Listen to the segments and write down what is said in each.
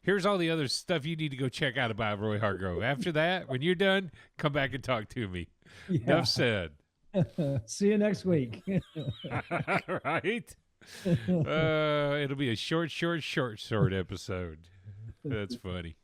Here's all the other stuff you need to go check out about Roy Hargrove. After that, when you're done, come back and talk to me. Yeah. Enough said. See you next week. Right? It'll be a short episode. That's funny.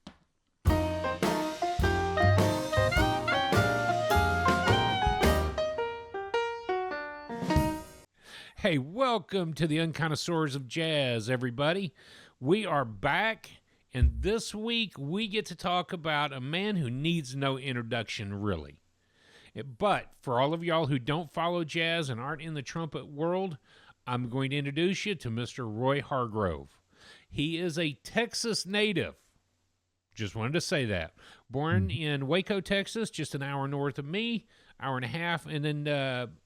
Hey, welcome to the Unconnoisseurs of Jazz, everybody. We are back, and this week we get to talk about a man who needs no introduction, really. But for all of y'all who don't follow jazz and aren't in the trumpet world, I'm going to introduce you to Mr. Roy Hargrove. He is a Texas native. Just wanted to say that. Born in Waco, Texas, just an hour north of me, hour and a half, and then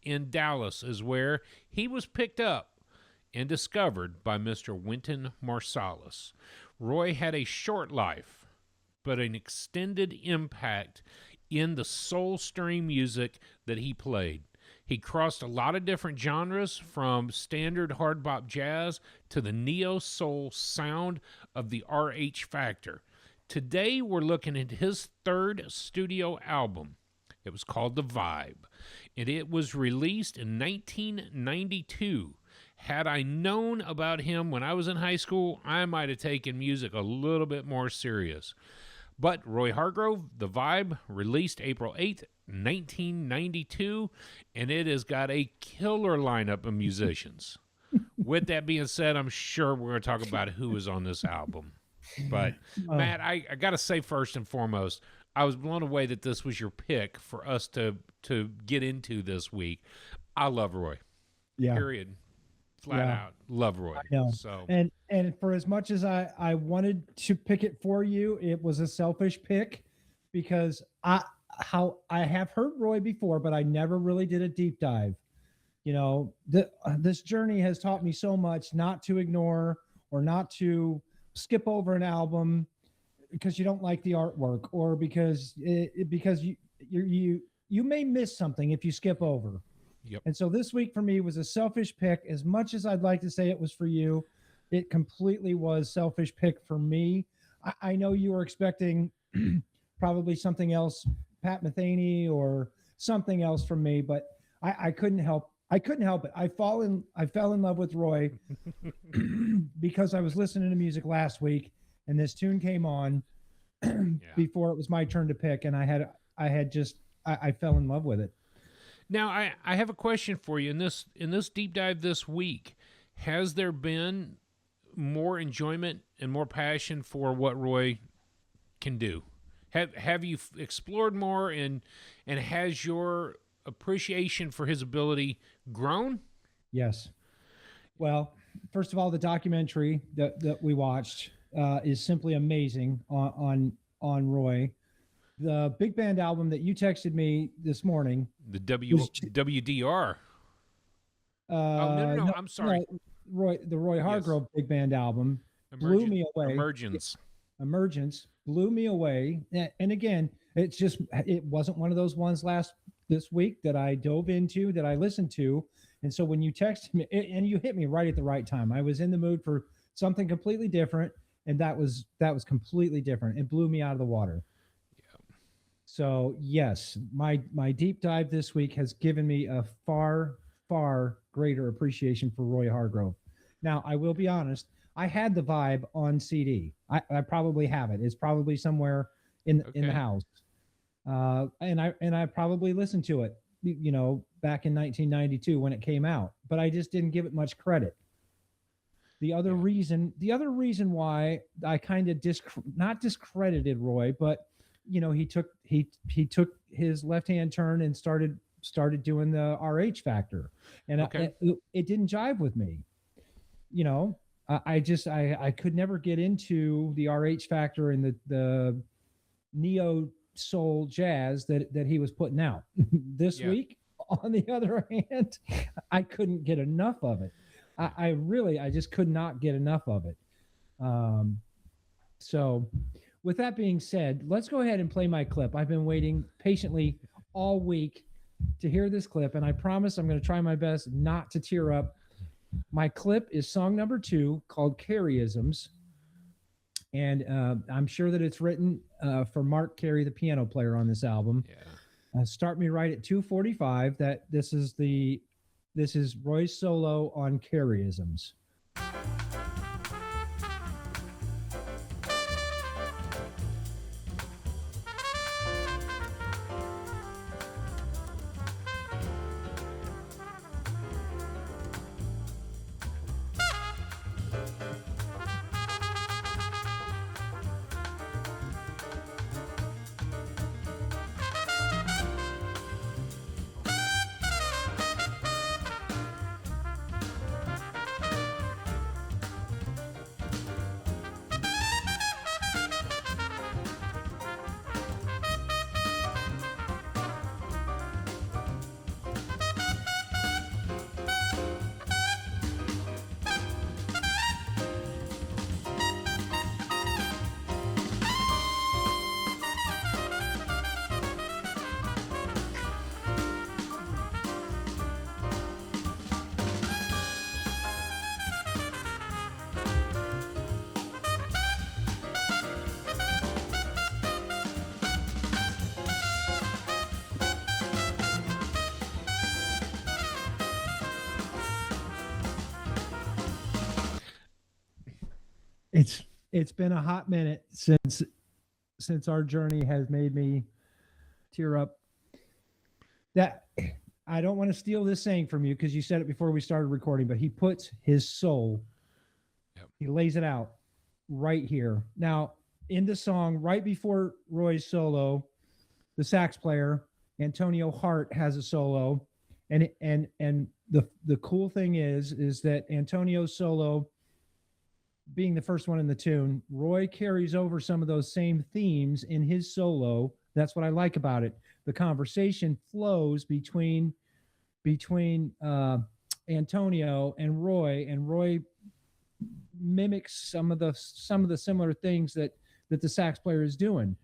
in Dallas is where he was picked up and discovered by Mr. Wynton Marsalis. Roy had a short life, but an extended impact in the soul-stirring music that he played. He crossed a lot of different genres, from standard hard bop jazz to the neo-soul sound of the RH Factor. Today, we're looking at his third studio album. It was called The Vibe, and it was released in 1992. Had I known about him when I was in high school, I might have taken music a little bit more serious. But Roy Hargrove, The Vibe, released April 8th, 1992, and it has got a killer lineup of musicians. With that being said, I'm sure we're going to talk about who is on this album. But, Matt, I got to say first and foremost, I was blown away that this was your pick for us to get into this week. I love Roy. Yeah. Period. Flat out. Love Roy. So and for as much as I wanted to pick it for you, it was a selfish pick because I have heard Roy before, but I never really did a deep dive. You know, this journey has taught me so much not to ignore or not to skip over an album because you don't like the artwork, or because you may miss something if you skip over. Yep. And so this week for me was a selfish pick. As much as I'd like to say it was for you, it completely was selfish pick for me. I know you were expecting probably something else, Pat Metheny or something else from me, but I couldn't help. I couldn't help it. I fell in love with Roy because I was listening to music last week, and this tune came on before it was my turn to pick, and I fell in love with it. Now, I have a question for you. In this deep dive this week, has there been more enjoyment and more passion for what Roy can do? Have you explored more, and has your appreciation for his ability grown? Yes. Well, first of all, the documentary that we watched is simply amazing on Roy. The big band album that you texted me this morning, the WDR. No, I'm sorry. No, the Roy Hargrove big band album blew me away. Emergence blew me away. And again, it wasn't one of those ones this week that I dove into, that I listened to. And so when you texted me, and you hit me right at the right time, I was in the mood for something completely different, and that was completely different. It blew me out of the water. So yes, my deep dive this week has given me a far, far greater appreciation for Roy Hargrove. Now, I will be honest, I had The Vibe on CD. I probably have it. It's probably somewhere in the house. And I probably listened to it, back in 1992 when it came out, but I just didn't give it much credit. The other reason why I kind of not discredited Roy, but he took his left-hand turn and started doing the RH Factor, and it didn't jive with me. I could never get into the RH Factor and the neo soul jazz that he was putting out. This week, on the other hand, I couldn't get enough of it. I just could not get enough of it. So with that being said, let's go ahead and play my clip. I've been waiting patiently all week to hear this clip, and I promise I'm going to try my best not to tear up. My clip is song number 2, called Carryisms. and I'm sure that it's written for Mark Carey, the piano player on this album. Yeah. Start Me Right at 2:45. This is Roy's solo on Careyisms. It's been a hot minute since our journey has made me tear up. That I don't want to steal this saying from you because you said it before we started recording, but he puts his soul, he lays it out right here. Now, in the song, right before Roy's solo, the sax player, Antonio Hart, has a solo. And the cool thing is that Antonio's solo, being the first one in the tune, Roy carries over some of those same themes in his solo. That's what I like about it. The conversation flows between Antonio and Roy mimics some of the similar things that the sax player is doing,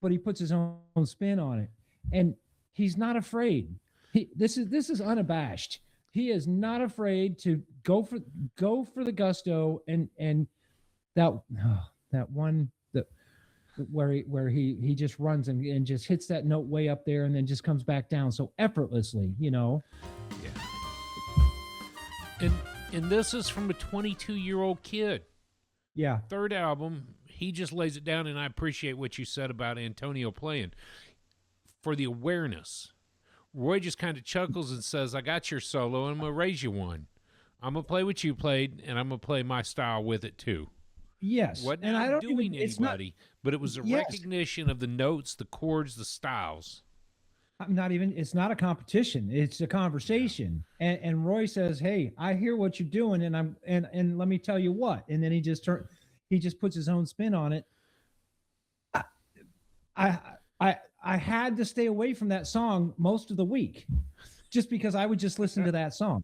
but he puts his own spin on it, and he's not afraid. This is unabashed. He is not afraid to go for the gusto, and that one where he just runs and just hits that note way up there and then just comes back down so effortlessly, Yeah. And this is from a 22-year-old kid. Yeah. Third album, he just lays it down, and I appreciate what you said about Antonio playing. For the awareness, Roy just kind of chuckles and says, I got your solo, and I'm going to raise you one. I'm going to play what you played, and I'm going to play my style with it, too. Yes. Wasn't outdoing anybody, but it was a recognition of the notes, the chords, the styles. It's not a competition. It's a conversation. And Roy says, hey, I hear what you're doing, and let me tell you what. And then he just puts his own spin on it. I had to stay away from that song most of the week just because I would just listen to that song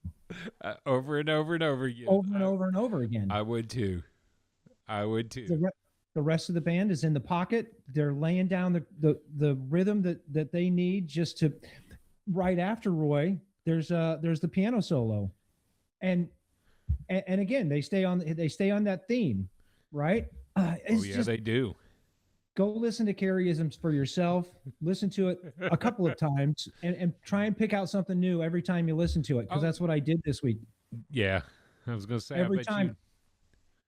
over and over and over again. Over and over and over again. I would too. The rest of the band is in the pocket. They're laying down the rhythm that they need just to. Right after Roy, there's the piano solo, and again they stay on that theme, right? They do. Go listen to Careyisms for yourself. Listen to it a couple of times, and try and pick out something new every time you listen to it, because that's what I did this week. Yeah, I was going to say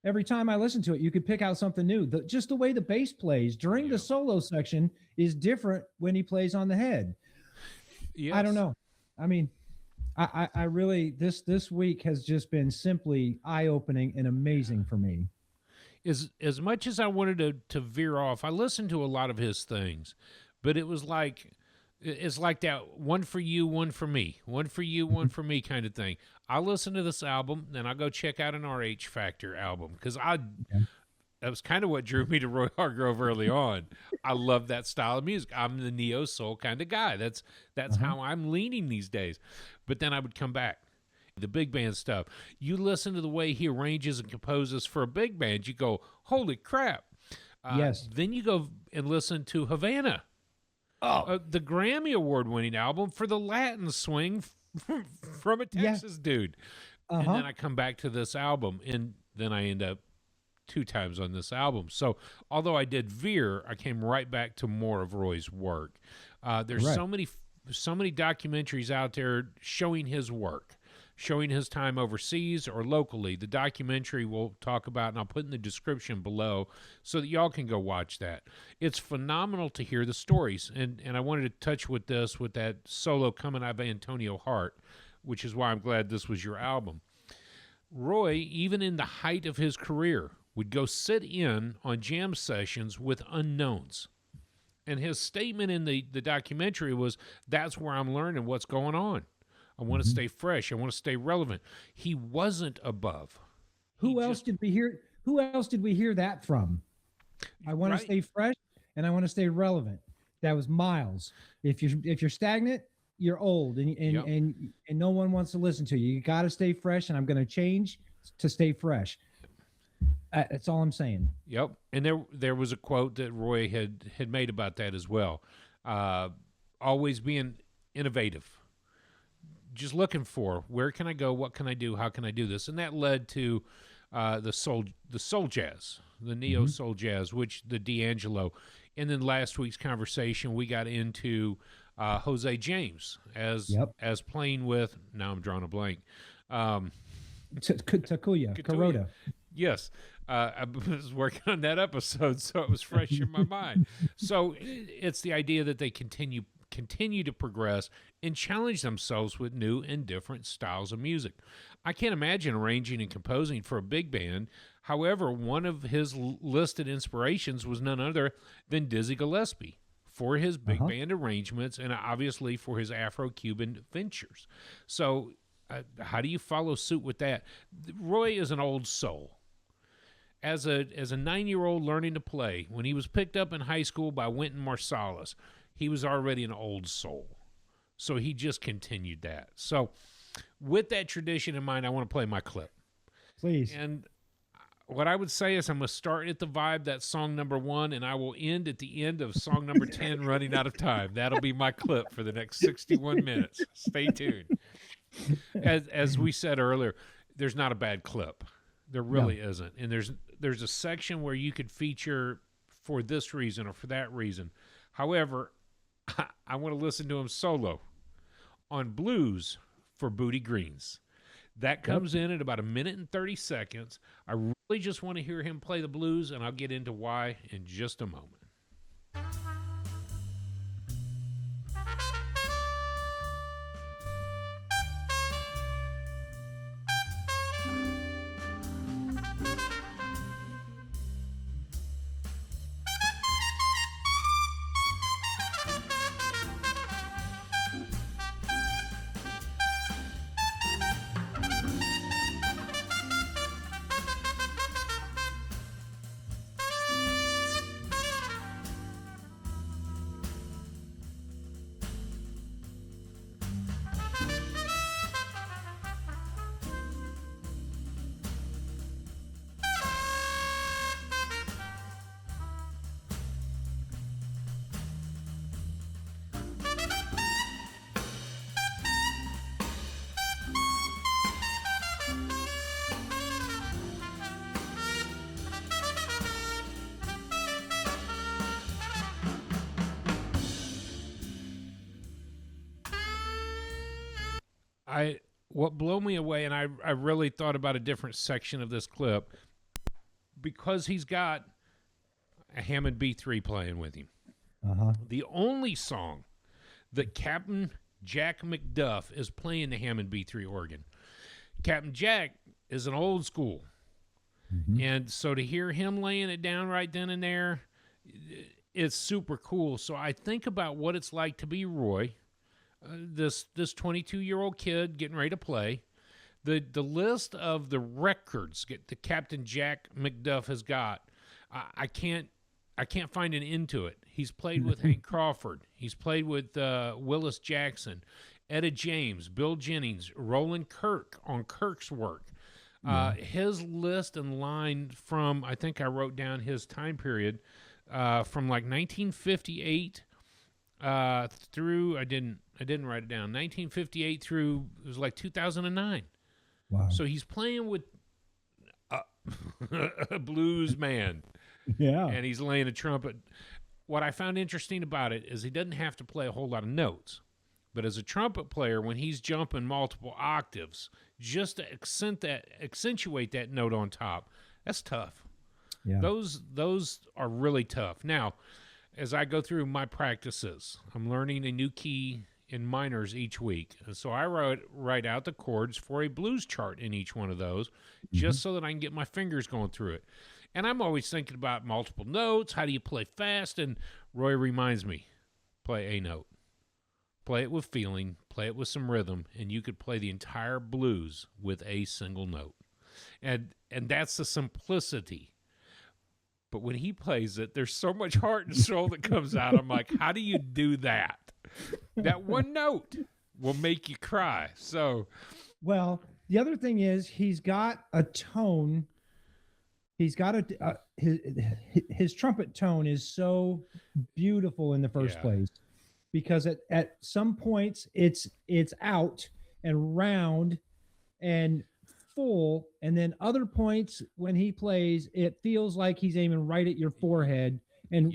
Every time I listen to it, you could pick out something new. Just the way the bass plays during the solo section is different when he plays on the head. Yes. I don't know. I mean, I really this week has just been simply eye-opening and amazing for me. As much as I wanted to veer off, I listened to a lot of his things, but it's like that one for you, one for me, one for you, one for me kind of thing. I listen to this album, then I go check out an RH Factor album because that was kind of what drew me to Roy Hargrove early on. I love that style of music. I'm the neo soul kind of guy. That's how I'm leaning these days. But then I would come back. The big band stuff. You listen to the way he arranges and composes for a big band, you go, holy crap. Yes. Then you go and listen to Havana. The Grammy Award winning album for the Latin swing from a Texas dude. And then I come back to this album, and then I end up 2 times on this album. So although I did veer, I came right back to more of Roy's work. There's so many documentaries out there showing his work, showing his time overseas or locally. The documentary we'll talk about, and I'll put in the description below so that y'all can go watch that. It's phenomenal to hear the stories, and I wanted to touch with that solo coming out of Antonio Hart, which is why I'm glad this was your album. Roy, even in the height of his career, would go sit in on jam sessions with unknowns. And his statement in the documentary was, that's where I'm learning what's going on. I want to stay fresh. I want to stay relevant. He wasn't above. Who else did we hear that from? I want to stay fresh and I want to stay relevant. That was Miles. If you're stagnant, you're old and no one wants to listen to you. You got to stay fresh, and I'm going to change to stay fresh. That's all I'm saying. Yep. And there was a quote that Roy had made about that as well. Always being innovative. Just looking for, where can I go? What can I do? How can I do this? And that led to the soul jazz, the neo soul jazz, which the D'Angelo. And then last week's conversation, we got into Jose James as playing with. Now I'm drawing a blank. Takuya Kuroda. Yes. I was working on that episode, so it was fresh in my mind. So it's the idea that they continue to progress and challenge themselves with new and different styles of music. I can't imagine arranging and composing for a big band. However, one of his listed inspirations was none other than Dizzy Gillespie for his big band arrangements and obviously for his Afro-Cuban ventures. So how do you follow suit with that? Roy is an old soul. As a 9-year-old learning to play, when he was picked up in high school by Wynton Marsalis, he was already an old soul. So he just continued that. So with that tradition in mind, I want to play my clip. Please. And what I would say is I'm going to start at the vibe, that's song number 1, and I will end at the end of song number 10, running out of time. That'll be my clip for the next 61 minutes. Stay tuned. As we said earlier, there's not a bad clip. There really isn't. And there's a section where you could feature for this reason or for that reason. However, I want to listen to him solo on Blues for Booty Greens. That comes in at about 1 minute and 30 seconds. I really just want to hear him play the blues, and I'll get into why in just a moment. What blew me away, and I really thought about a different section of this clip, because he's got a Hammond B3 playing with him. The only song that Captain Jack McDuff is playing the Hammond B3 organ. Captain Jack is an old school. And so to hear him laying it down right then and there, it's super cool. So I think about what it's like to be Roy, this 22-year-old kid getting ready to play. The list of the records that Captain Jack McDuff has got, I can't find an end to it. He's played with Hank Crawford. He's played with Willis Jackson, Etta James, Bill Jennings, Roland Kirk on Kirk's work. His list and line from, I think I wrote down his time period, from like 1958 through, I didn't write it down, 1958 through, it was like 2009. Wow. So he's playing with a blues man. Yeah. And he's laying a trumpet. What I found interesting about it is he doesn't have to play a whole lot of notes. But as a trumpet player, when he's jumping multiple octaves, just to accentuate that note on top, that's tough. Yeah. Those are really tough. Now, as I go through my practices, I'm learning a new key in minors each week. And so I write out the chords for a blues chart in each one of those, just so that I can get my fingers going through it. And I'm always thinking about multiple notes. How do you play fast? And Roy reminds me, play a note. Play it with feeling, play it with some rhythm, and you could play the entire blues with a single note. And that's the simplicity. But when he plays it, there's so much heart and soul that comes out. I'm like, how do you do that? That one note will make you cry. So, well, the other thing is he's got a tone. He's got his trumpet tone is so beautiful in the first place, because at some points it's out and round and full, and then other points when he plays it feels like he's aiming right at your forehead, and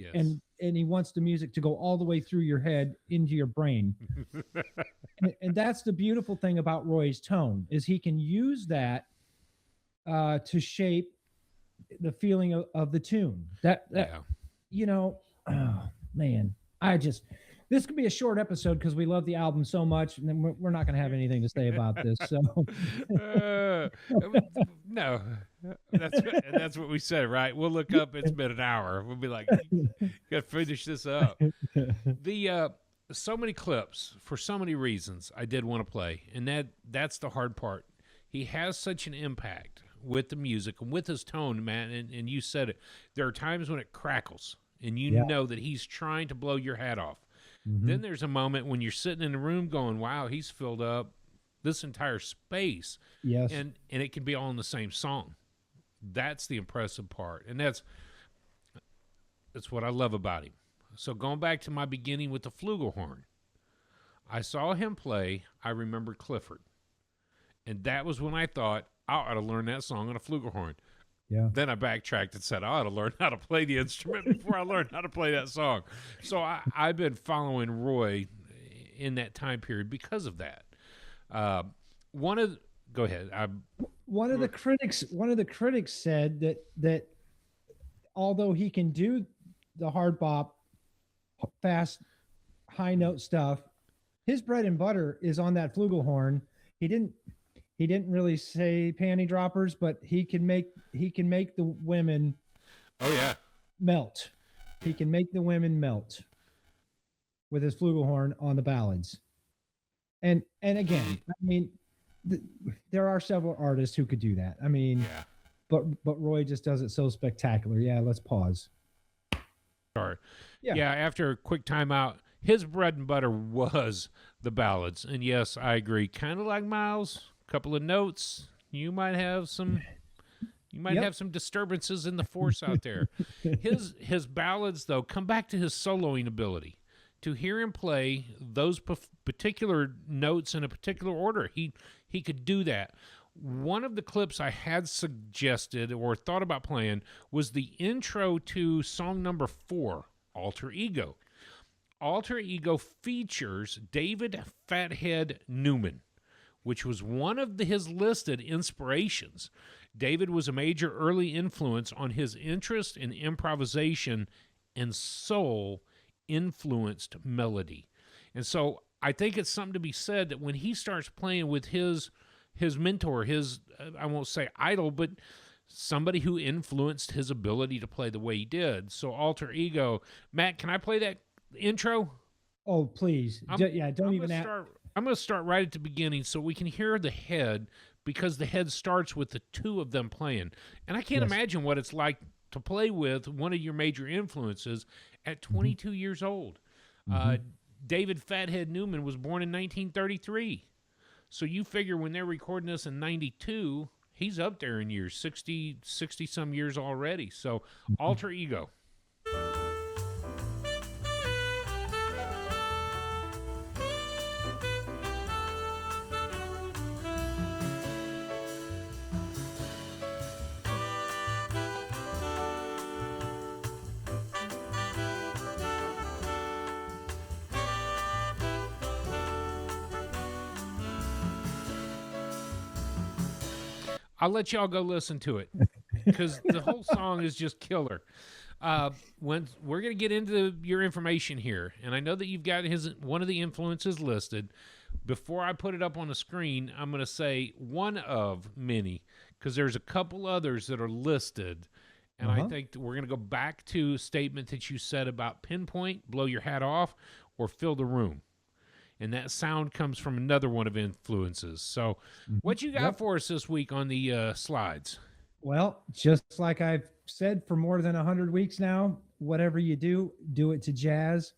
he wants the music to go all the way through your head into your brain. and that's the beautiful thing about Roy's tone, is he can use that to shape the feeling of the tune. You know, oh man, this could be a short episode because we love the album so much, and then we're not going to have anything to say about this. So, no, that's what we said, right? We'll look up. It's been an hour. We'll be like, got to finish this up. So many clips for so many reasons I did want to play, and that's the hard part. He has such an impact with the music and with his tone, man. And you said it. There are times when it crackles, and you know that he's trying to blow your hat off. Then there's a moment when you're sitting in the room going, wow, he's filled up this entire space. Yes. And it can be all in the same song. That's the impressive part. And that's what I love about him. So going back to my beginning with the Flugelhorn, I saw him play I Remember Clifford. And that was when I thought, I ought to learn that song on a Flugelhorn. Yeah. Then I backtracked and said, I ought to learn how to play the instrument before I learned how to play that song. So I've been following Roy in that time period because of that. Go ahead. One of the critics said that although he can do the hard bop, fast, high note stuff, his bread and butter is on that Flugelhorn. He didn't really say panty droppers, but he can make the women melt. He can make the women melt with his Flugelhorn on the ballads. And again, I mean, there are several artists who could do that. I mean, but Roy just does it so spectacular. Yeah, let's pause. Sorry. Yeah, after a quick timeout, his bread and butter was the ballads. And yes, I agree. Kind of like Miles. Couple of notes, you might have some disturbances in the force out there. His ballads, though, come back to his soloing ability. To hear him play those particular notes in a particular order, he could do that. One of the clips I had suggested or thought about playing was the intro to song number 4, Alter Ego. Alter Ego features David Fathead Newman, which was one of his listed inspirations. David was a major early influence on his interest in improvisation and soul-influenced melody. And so I think it's something to be said that when he starts playing with his mentor, I won't say idol, but somebody who influenced his ability to play the way he did. So Alter Ego. Matt, can I play that intro? Oh, please. I'm going to start right at the beginning so we can hear the head, because the head starts with the two of them playing. And I can't imagine what it's like to play with one of your major influences at 22 years old. David Fathead Newman was born in 1933. So you figure when they're recording this in 92, he's up there in years, 60 some years already. So Alter Ego. I'll let y'all go listen to it because the whole song is just killer. When we're going to get into your information here, and I know that you've got one of the influences listed. Before I put it up on the screen, I'm going to say one of many, because there's a couple others that are listed, and I think we're going to go back to a statement that you said about pinpoint, blow your hat off, or fill the room. And that sound comes from another one of influences. So what you got for us this week on the slides? Well, just like I've said for more than 100 weeks now, whatever you do, do it to jazz.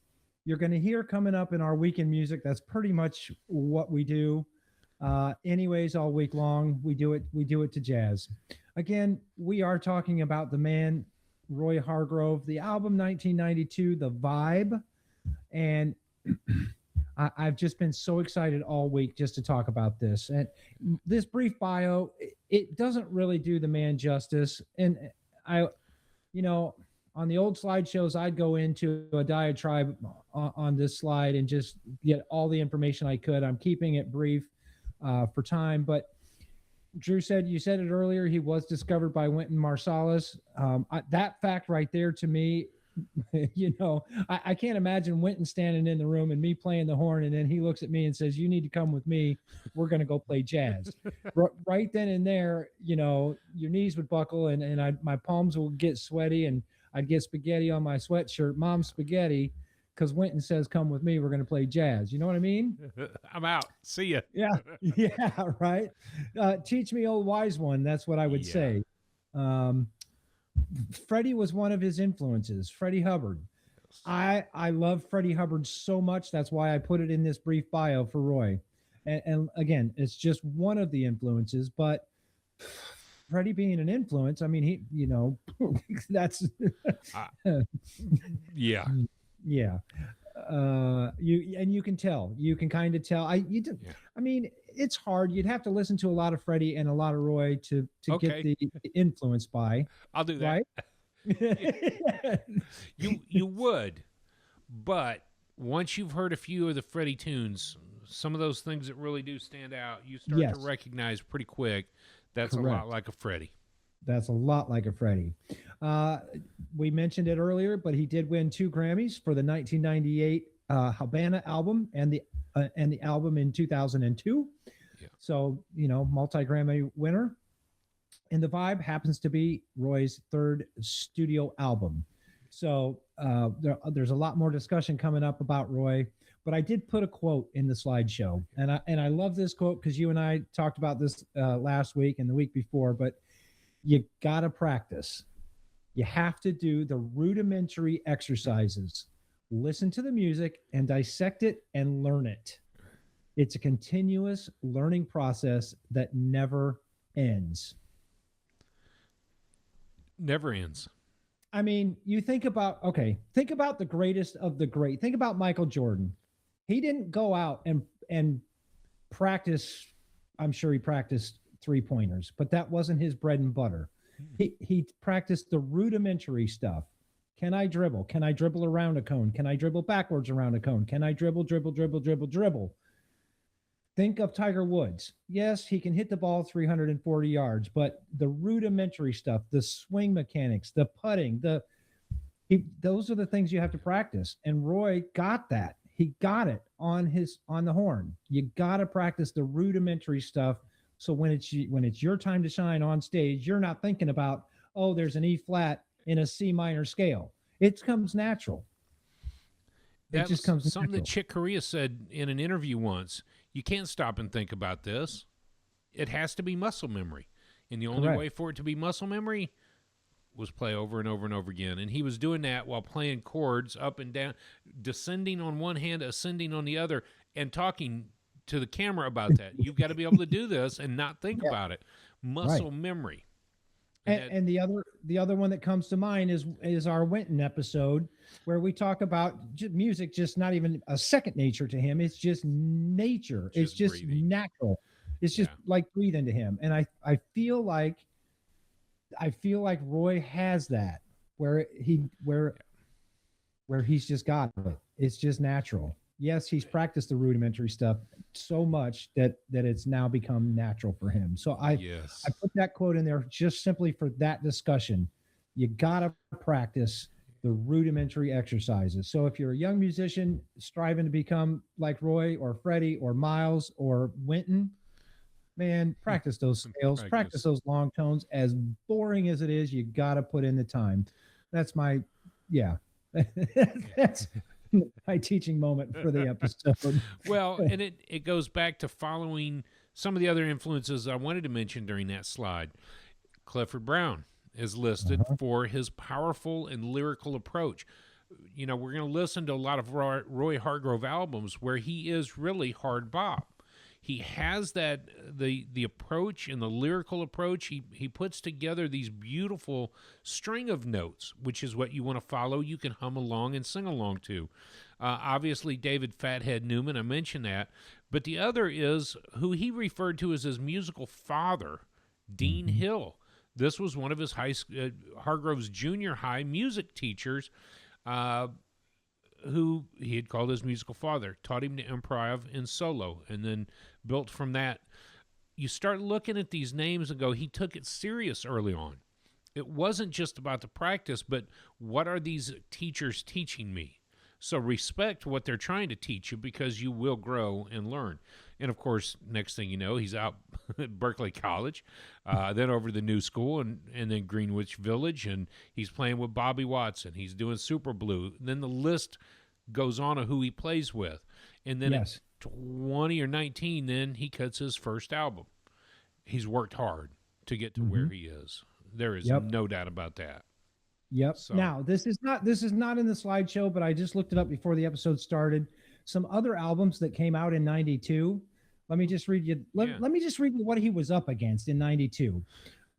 You're going to hear coming up in our weekend music. That's pretty much what we do. Anyways, all week long, we do it to jazz. Again, we are talking about the man, Roy Hargrove, the album 1992, The Vibe. And I've just been so excited all week just to talk about this. And this brief bio, it doesn't really do the man justice. And on the old slideshows, I'd go into a diatribe on this slide and just get all the information I could. I'm keeping it brief for time. But Drew you said it earlier, he was discovered by Wynton Marsalis. That fact right there to me, I can't imagine Wynton standing in the room and me playing the horn, and then he looks at me and says, "You need to come with me. We're going to go play jazz." Right then and there, your knees would buckle and my palms would get sweaty, and I'd get spaghetti on my sweatshirt, Mom's spaghetti, because Wynton says, "Come with me. We're going to play jazz." You know what I mean? I'm out. See ya. Yeah, right. Teach me, old wise one. That's what I would say. Freddie was one of his influences, Freddie Hubbard. I love Freddie Hubbard so much. That's why I put it in this brief bio for Roy. And again, it's just one of the influences, but Freddie being an influence, I mean, that's yeah. You can tell. You can kind of tell. I mean, it's hard. You'd have to listen to a lot of Freddie and a lot of Roy to get the influence by. I'll do that. Right? you would, but once you've heard a few of the Freddie tunes, some of those things that really do stand out, you start to recognize pretty quick. That's correct. A lot like a Freddie. That's a lot like a Freddie. We mentioned it earlier, but he did win 2 Grammys for the 1998 Havana album and the album in 2002. Yeah. So, multi-Grammy winner. And The Vibe happens to be Roy's 3rd studio album. So there's a lot more discussion coming up about Roy, but I did put a quote in the slideshow, and I love this quote because you and I talked about this last week and the week before, but you got to practice. You have to do the rudimentary exercises. Listen to the music and dissect it and learn it. It's a continuous learning process that never ends. Never ends. I mean, you think about the greatest of the great. Think about Michael Jordan. He didn't go out and practice. I'm sure he practiced 3-pointers, but that wasn't his bread and butter. He practiced the rudimentary stuff. Can I dribble? Can I dribble around a cone? Can I dribble backwards around a cone? Can I dribble? Think of Tiger Woods. Yes, he can hit the ball 340 yards, but the rudimentary stuff, the swing mechanics, the putting, those are the things you have to practice. And Roy got that. He got it on the horn. You got to practice the rudimentary stuff. So when it's your time to shine on stage, you're not thinking about, oh, there's an E flat in a C minor scale. It comes natural. It just comes something natural. That Chick Corea said in an interview once. You can't stop and think about this. It has to be muscle memory. And the only way for it to be muscle memory was play over and over and over again. And he was doing that while playing chords up and down, descending on one hand, ascending on the other, and talking to the camera about that. You've got to be able to do this and not think about it. Muscle memory. And the other one that comes to mind is our Wynton episode, where we talk about music just not even a second nature to him. It's just nature. It's just natural. It's just like breathing to him. And I feel like Roy has that where he's just got it. It's just natural. yes, he's practiced the rudimentary stuff so much that it's now become natural for him. So I put that quote in there just simply for that discussion. You gotta practice the rudimentary exercises. So if you're a young musician striving to become like Roy or Freddie or Miles or Wynton, man, practice those scales, practice those long tones. As boring as it is, you gotta put in the time. That's my, that's my teaching moment for the episode. Well, and it goes back to following some of the other influences I wanted to mention during that slide. Clifford Brown is listed for his powerful and lyrical approach. You know, we're going to listen to a lot of Roy Hargrove albums where he is really hard bop. He has that the approach and the lyrical approach. He puts together these beautiful string of notes, which is what you want to follow. You can hum along and sing along to. Obviously, David Fathead Newman, I mentioned that. But the other is who he referred to as his musical father, Dean Hill. This was one of his Hargrove's junior high music teachers, who he had called his musical father, taught him to improv and solo, and then built from that. You start looking at these names and go, he took it serious early on. It wasn't just about the practice, but what are these teachers teaching me? So respect what they're trying to teach you, because you will grow and learn. And, of course, next thing you know, he's out at Berkeley College, then over to the New School, and then Greenwich Village, and he's playing with Bobby Watson. He's doing Super Blue. Then the list goes on of who he plays with. And then at 20 or 19, then he cuts his first album. He's worked hard to get to where he is. There is no doubt about that. Yep. So. Now, this is not in the slideshow, but I just looked it up before the episode started. Some other albums that came out in 92. Let me just read you. Let me just read you what he was up against in 92.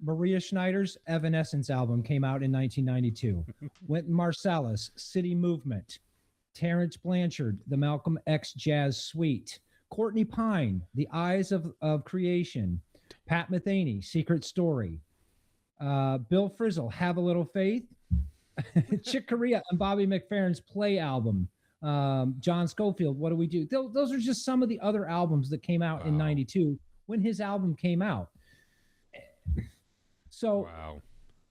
Maria Schneider's Evanescence album came out in 1992. Wynton Marsalis, City Movement. Terrence Blanchard, the Malcolm X Jazz Suite. Courtney Pine, The Eyes of Creation. Pat Metheny, Secret Story. Bill Frisell, Have a Little Faith. Chick Corea and Bobby McFerrin's Play album. John Schofield, What Do We Do? Those are just some of the other albums that came out in 92 when his album came out. So,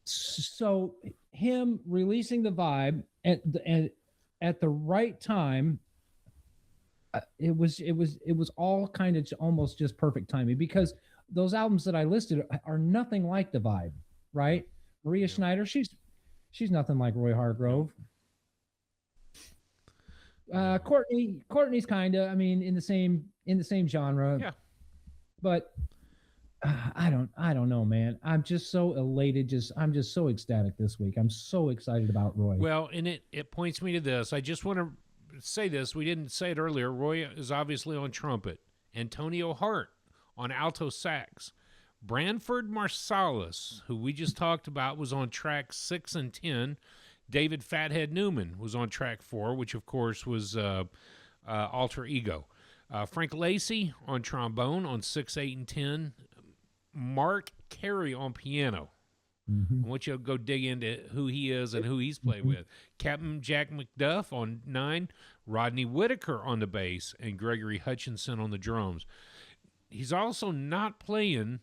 so him releasing the Vibe at the right time, it was all kind of almost just perfect timing, because those albums that I listed are nothing like the Vibe, right? Maria Schneider, she's nothing like Roy Hargrove. Courtney's kind of, I mean, in the same genre. Yeah. But I don't know, man. I'm just so elated. I'm just so ecstatic this week. I'm so excited about Roy. Well, and it points me to this. I just want to say this. We didn't say it earlier. Roy is obviously on trumpet. Antonio Hart on alto sax. Branford Marsalis, who we just talked about, was on track 6 and 10. David Fathead Newman was on track 4, which, of course, was Alter Ego. Frank Lacey on trombone on 6, 8, and 10. Mark Carey on piano. I want you to go dig into who he is and who he's played with. Captain Jack McDuff on 9. Rodney Whitaker on the bass. And Gregory Hutchinson on the drums. He's also not playing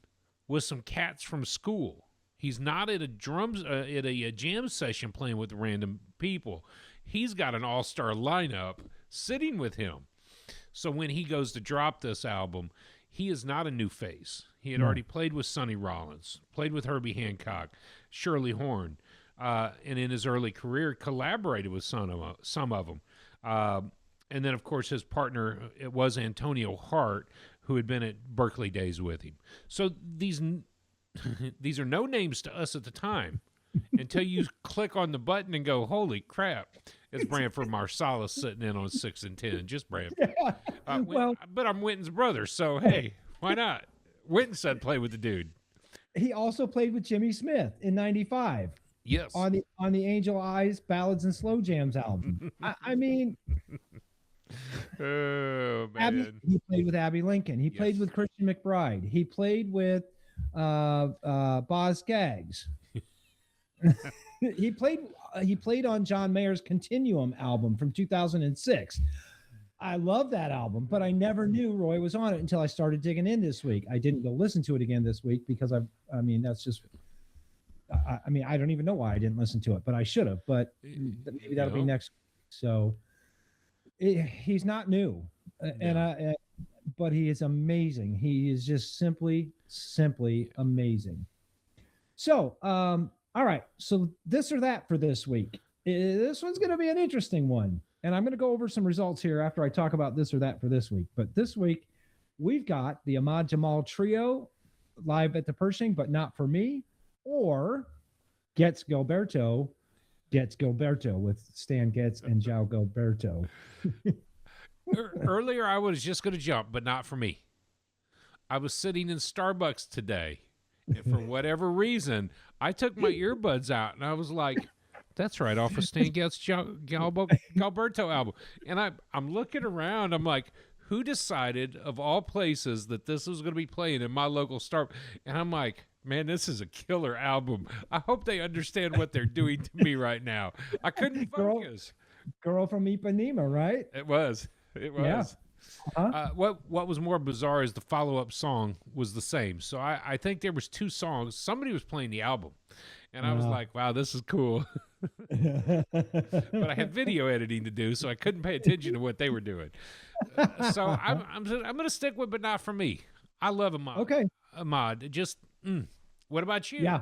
with some cats from school. He's not at a jam session playing with random people. He's got an all-star lineup sitting with him. So when he goes to drop this album, he is not a new face. He had already played with Sonny Rollins, played with Herbie Hancock, Shirley Horn, and in his early career collaborated with some of them. And then, of course, his partner, it was Antonio Hart, who had been at Berkeley days with him. So these are no names to us at the time until you click on the button and go, holy crap, it's Branford Marsalis sitting in on 6 and 10. Just Branford. But I'm Wynton's brother, so hey, why not? Wynton said play with the dude. He also played with Jimmy Smith in 95. Yes. On the Angel Eyes Ballads and Slow Jams album. I mean... Oh, man. He played with Abby Lincoln. He played with Christian McBride. He played with Boz Scaggs. He played on John Mayer's Continuum album from 2006. I love that album, but I never knew Roy was on it until I started digging in this week. I didn't go listen to it again this week because I mean, that's just, I mean, I don't even know why I didn't listen to it, but I should have, but maybe that'll be next week. So he's not new, but he is amazing. He is just simply amazing. So, all right. So this or that for this week. This one's going to be an interesting one. And I'm going to go over some results here after I talk about this or that for this week. But this week, we've got the Ahmad Jamal Trio live at the Pershing, but not for me, or Gets Gilberto with Stan Getz and João Gilberto. Earlier, I was just going to jump, but not for me. I was sitting in Starbucks today, and for whatever reason, I took my earbuds out, and I was like, that's right, off of Stan Getz Gilberto album. And I'm looking around, I'm like, who decided, of all places, that this was going to be playing in my local Starbucks? And I'm like, man, this is a killer album. I hope they understand what they're doing to me right now. I couldn't focus. Girl from Ipanema, right? It was. Yeah. Uh-huh. What was more bizarre is the follow-up song was the same. So I think there was two songs. Somebody was playing the album. And I was like, wow, this is cool. But I had video editing to do, so I couldn't pay attention to what they were doing. So I'm going to stick with, but not for me. I love Ahmad. Okay. Ahmad. Just, what about you? Yeah,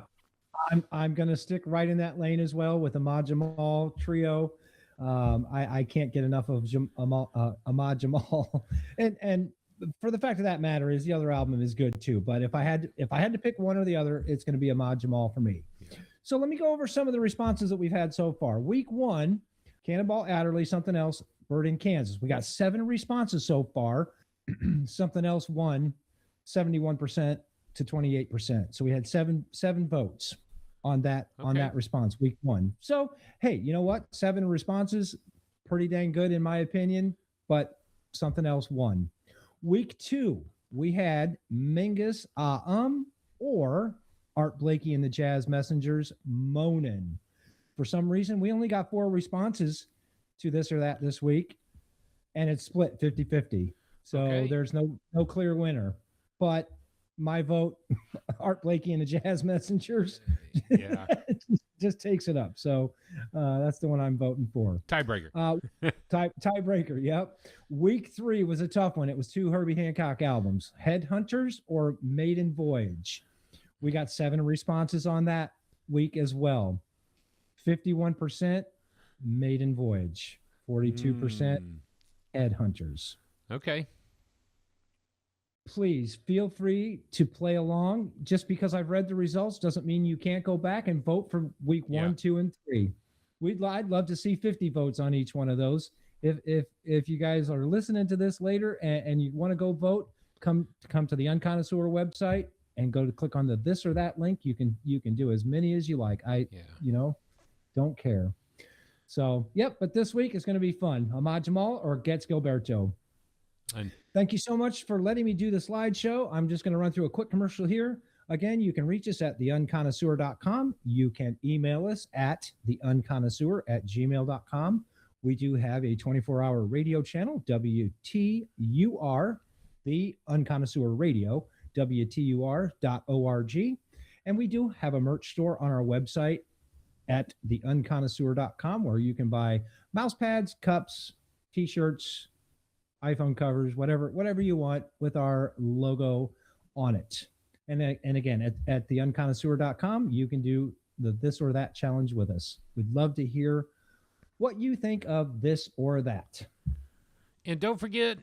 I'm going to stick right in that lane as well with Ahmad Jamal Trio. I can't get enough of Ahmad Jamal. and for the fact of that matter is the other album is good too. But if I had to pick one or the other, it's going to be Ahmad Jamal for me. Yeah. So let me go over some of the responses that we've had so far. Week 1, Cannonball Adderley, Something Else, Bird in Kansas. We got 7 responses so far. Something Else won 71% to 28%. So we had seven votes on that response, week 1. So hey, you know what? 7 responses, pretty dang good in my opinion. But Something Else won. Week 2, we had Mingus or Art Blakey and the Jazz Messengers, Moanin'. For some reason, we only got 4 responses to this or that this week, and it's split 50-50. So there's no clear winner. But my vote, Art Blakey and the Jazz Messengers, just takes it up. So that's the one I'm voting for. Tiebreaker. Tiebreaker, yep. Week 3 was a tough one. It was 2 Herbie Hancock albums, Headhunters or Maiden Voyage. We got 7 responses on that week as well. 51% Maiden Voyage, 42% Headhunters. Okay. Please feel free to play along. Just because I've read the results doesn't mean you can't go back and vote for week 1, 2, and 3. I'd love to see 50 votes on each one of those. If you guys are listening to this later and you want to go vote, come to the Unconnoisseur website and go to click on the this or that link. You can do as many as you like. Don't care. So, but this week is going to be fun. Ahmad Jamal or Gets Gilberto. Thank you so much for letting me do the slideshow. I'm just going to run through a quick commercial here. Again, you can reach us at theunconnoisseur.com. You can email us at theunconnoisseur@gmail.com. We do have a 24-hour radio channel, WTUR, the Unconnoisseur Radio, WTUR.org. And we do have a merch store on our website at theunconnoisseur.com where you can buy mouse pads, cups, T-shirts, iPhone covers, whatever you want with our logo on it. And again, at theunconnoisseur.com, you can do the this or that challenge with us. We'd love to hear what you think of this or that. And don't forget,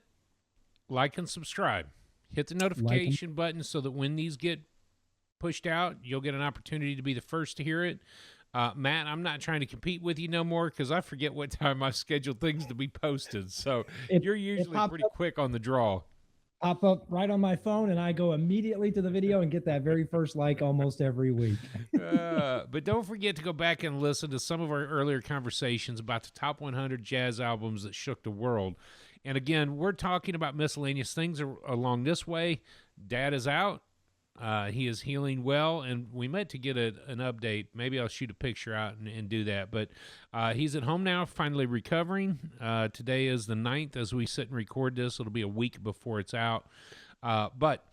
like and subscribe. Hit the notification button so that when these get pushed out, you'll get an opportunity to be the first to hear it. Matt, I'm not trying to compete with you no more because I forget what time I've scheduled things to be posted. So you're usually pretty quick on the draw. Pop up right on my phone, and I go immediately to the video and get that very first like almost every week. But don't forget to go back and listen to some of our earlier conversations about the top 100 jazz albums that shook the world. And again, we're talking about miscellaneous things along this way. Dad is out. He is healing well, and we meant to get an update. Maybe I'll shoot a picture out and do that. But he's at home now, finally recovering. Today is the 9th as we sit and record this. It'll be a week before it's out. But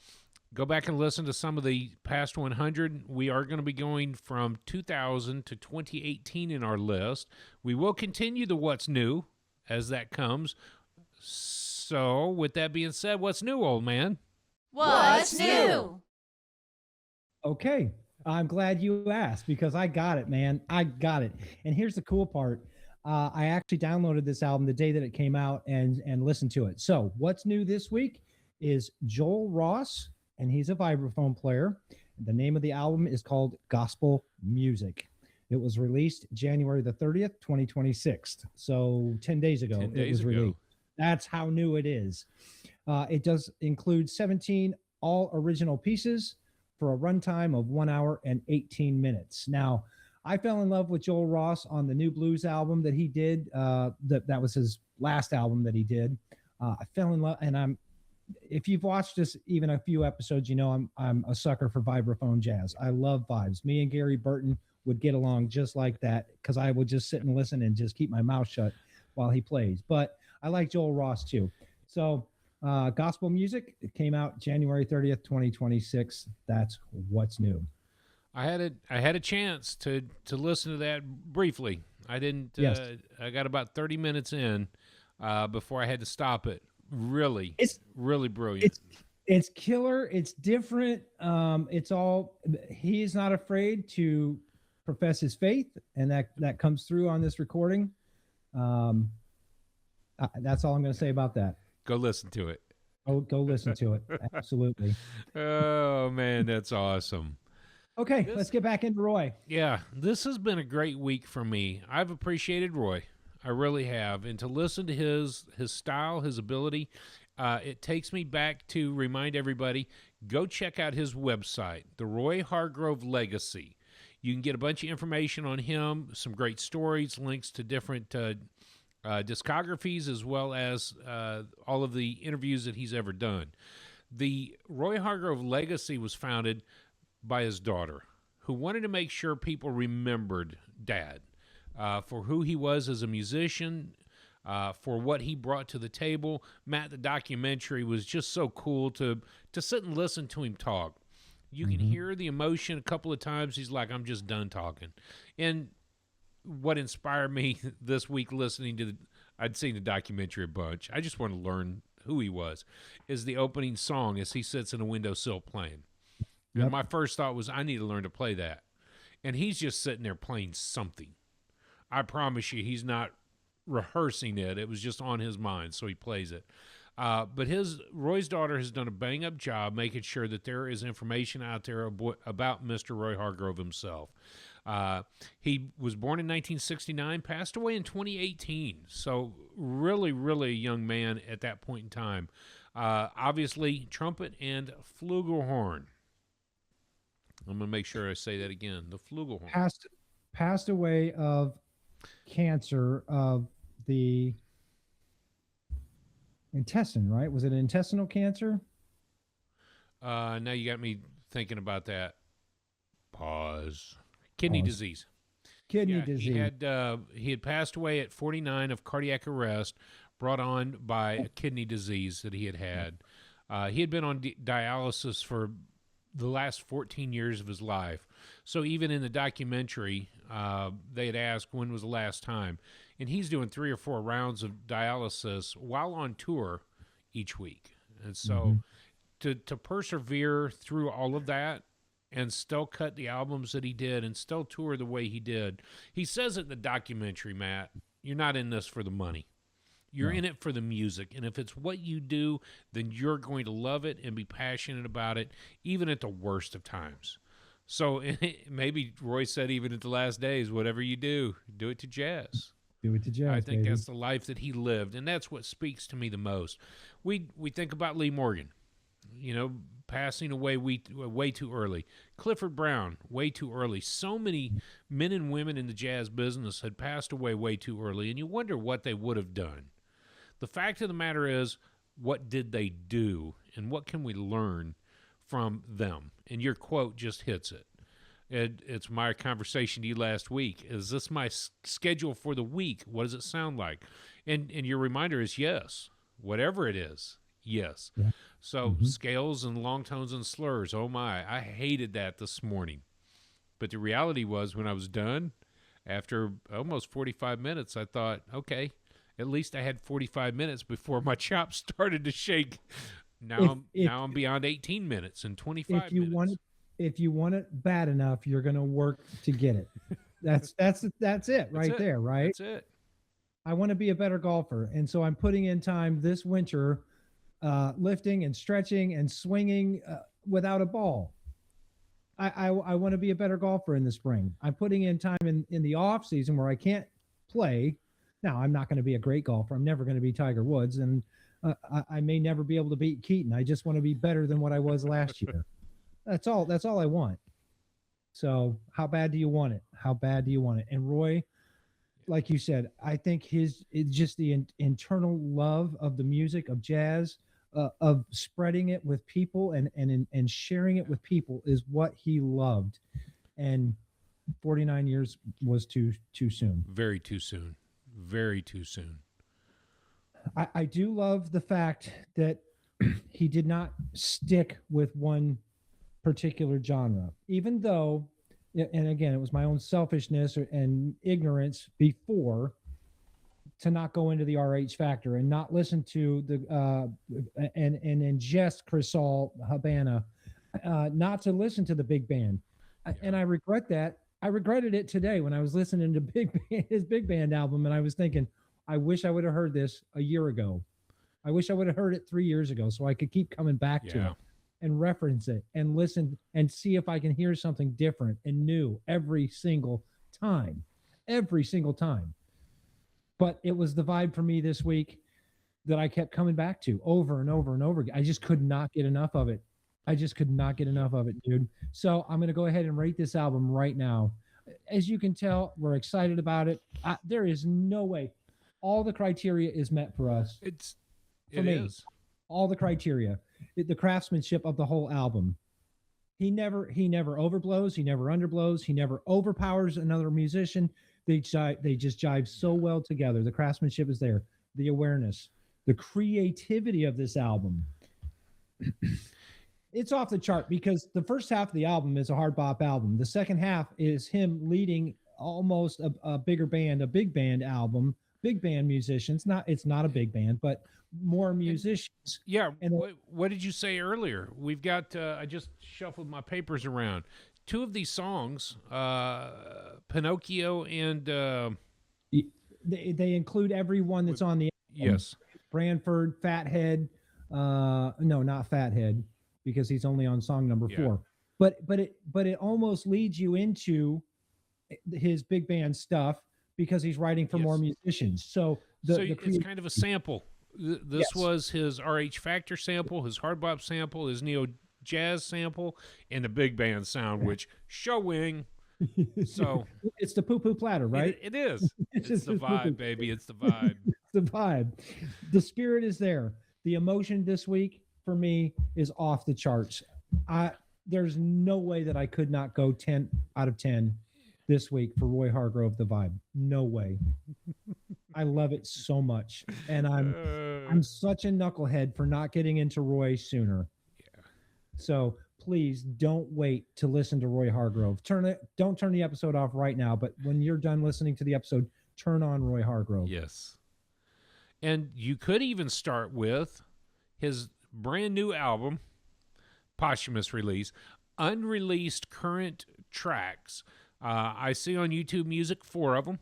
go back and listen to some of the past 100. We are going to be going from 2000 to 2018 in our list. We will continue the What's New as that comes. So, with that being said, what's new, old man? What's new? Okay, I'm glad you asked because I got it, man. I got it. And here's the cool part. I actually downloaded this album the day that it came out and listened to it. So, what's new this week is Joel Ross, and he's a vibraphone player. The name of the album is called Gospel Music. It was released January the 30th, 2026. So 10 days ago it was released. That's how new it is. It does include 17 all original pieces for a runtime of 1 hour and 18 minutes. Now, I fell in love with Joel Ross on the New Blues album that he did. That was his last album that he did. I fell in love, and if you've watched this even a few episodes, you know I'm a sucker for vibraphone jazz. I love vibes. Me and Gary Burton would get along just like that because I would just sit and listen and just keep my mouth shut while he plays. But I like Joel Ross too. So Gospel Music, it came out January 30th, 2026. That's what's new. I had a chance to listen to that briefly. I didn't. Yes. I got about 30 minutes in before I had to stop it. Really, it's really brilliant. It's killer. It's different. It's all. He is not afraid to profess his faith, and that comes through on this recording. That's all I'm going to say about that. Go listen to it. Go listen to it. Absolutely. Oh man, that's awesome. Okay, let's get back into Roy. Yeah, this has been a great week for me. I've appreciated Roy. I really have. And to listen to his style, his ability, it takes me back to remind everybody, go check out his website, The Roy Hargrove Legacy. You can get a bunch of information on him, some great stories, links to different discographies, as well as all of the interviews that he's ever done. The Roy Hargrove Legacy was founded by his daughter, who wanted to make sure people remembered Dad. For who he was as a musician, for what he brought to the table. Matt, the documentary was just so cool to sit and listen to him talk. You can hear the emotion a couple of times. He's like, I'm just done talking. And what inspired me this week listening to I'd seen the documentary a bunch. I just wanted to learn who he was, is the opening song as he sits in a windowsill playing. Yep. And my first thought was, I need to learn to play that. And he's just sitting there playing something. I promise you, he's not rehearsing it. It was just on his mind, so he plays it. But Roy's daughter has done a bang-up job making sure that there is information out there about Mr. Roy Hargrove himself. He was born in 1969, passed away in 2018. So really, really a young man at that point in time. Obviously, trumpet and flugelhorn. I'm going to make sure I say that again. The flugelhorn. Passed away of cancer of the intestine, right? Was it intestinal cancer? Now you got me thinking about that. Pause. Kidney disease. Kidney disease. He had passed away at 49 of cardiac arrest, brought on by a kidney disease that he had. He had been on dialysis for the last 14 years of his life. So even in the documentary, they had asked when was the last time. And he's doing 3 or 4 rounds of dialysis while on tour each week. And so to persevere through all of that and still cut the albums that he did and still tour the way he did. He says it in the documentary, Matt, you're not in this for the money. You're in it for the music. And if it's what you do, then you're going to love it and be passionate about it, even at the worst of times. So maybe Roy said even at the last days, whatever you do it to jazz. Do it to jazz, I think baby. That's the life that he lived, and that's what speaks to me the most. We think about Lee Morgan, passing away way too early. Clifford Brown, way too early. So many men and women in the jazz business had passed away way too early, and you wonder what they would have done. The fact of the matter is, what did they do, and what can we learn from them. And your quote just hits it. It's my conversation to you last week. Is this my schedule for the week? What does it sound like? And your reminder is yes. Whatever it is, yes. Yeah. So scales and long tones and slurs, oh my, I hated that this morning. But the reality was when I was done, after almost 45 minutes, I thought, okay, at least I had 45 minutes before my chops started to shake. Now I'm beyond 18 minutes and 25 minutes. If you want it bad enough, you're going to work to get it. That's it right there, right? That's it. I want to be a better golfer. And so I'm putting in time this winter, lifting and stretching and swinging without a ball. I want to be a better golfer in the spring. I'm putting in time in the off season where I can't play. Now, I'm not going to be a great golfer. I'm never going to be Tiger Woods. And I may never be able to beat Keaton. I just want to be better than what I was last year. That's all I want. So how bad do you want it? How bad do you want it? And Roy, like you said, I think it's just the internal love of the music of jazz, of spreading it with people and sharing it with people is what he loved. And 49 years was too soon. Very too soon. Very too soon. I do love the fact that he did not stick with one particular genre, even though, and again, it was my own selfishness and ignorance before to not go into the RH Factor and not listen to the and ingest Crisol Habana, not to listen to the big band. Yeah. And I regret that. I regretted it today when I was listening to his big band album, and I was thinking, I wish I would have heard this a year ago. I wish I would have heard it 3 years ago so I could keep coming back to it and reference it and listen and see if I can hear something different and new every single time. But it was the vibe for me this week that I kept coming back to over and over and over again. I just could not get enough of it. Dude. So I'm going to go ahead and rate this album right now. As you can tell, we're excited about it. There is no way. All the criteria is met for us. It is. All the criteria. The craftsmanship of the whole album. He never overblows. He never underblows. He never overpowers another musician. They just jive so well together. The craftsmanship is there. The awareness, the creativity of this album. It's off the chart because the first half of the album is a hard bop album. The second half is him leading almost a bigger band, a big band album, big band musicians. It's not a big band, but more musicians. Yeah. And what did you say earlier? We've got, I just shuffled my papers around. Two of these songs, Pinocchio and... They include everyone that's on the album. Yes. Branford, Fathead. No, not Fathead, because he's only on song number 4. But it almost leads you into his big band stuff because he's writing for more musicians. So it's kind of a sample. This was his RH Factor sample, his hard bop sample, his neo jazz sample, and the big band sound, which showing. So it's the poo-poo platter, right? It is. It's the vibe, baby. It's the vibe. It's the vibe. The spirit is there. The emotion this week for me is off the charts. There's no way that I could not go 10 out of 10 this week for Roy Hargrove, the vibe. No way. I love it so much. And I'm such a knucklehead for not getting into Roy sooner. Yeah. So please don't wait to listen to Roy Hargrove. Don't turn the episode off right now, but when you're done listening to the episode, turn on Roy Hargrove. Yes. And you could even start with his brand new album, posthumous release, unreleased current tracks. I see on YouTube Music 4 of them,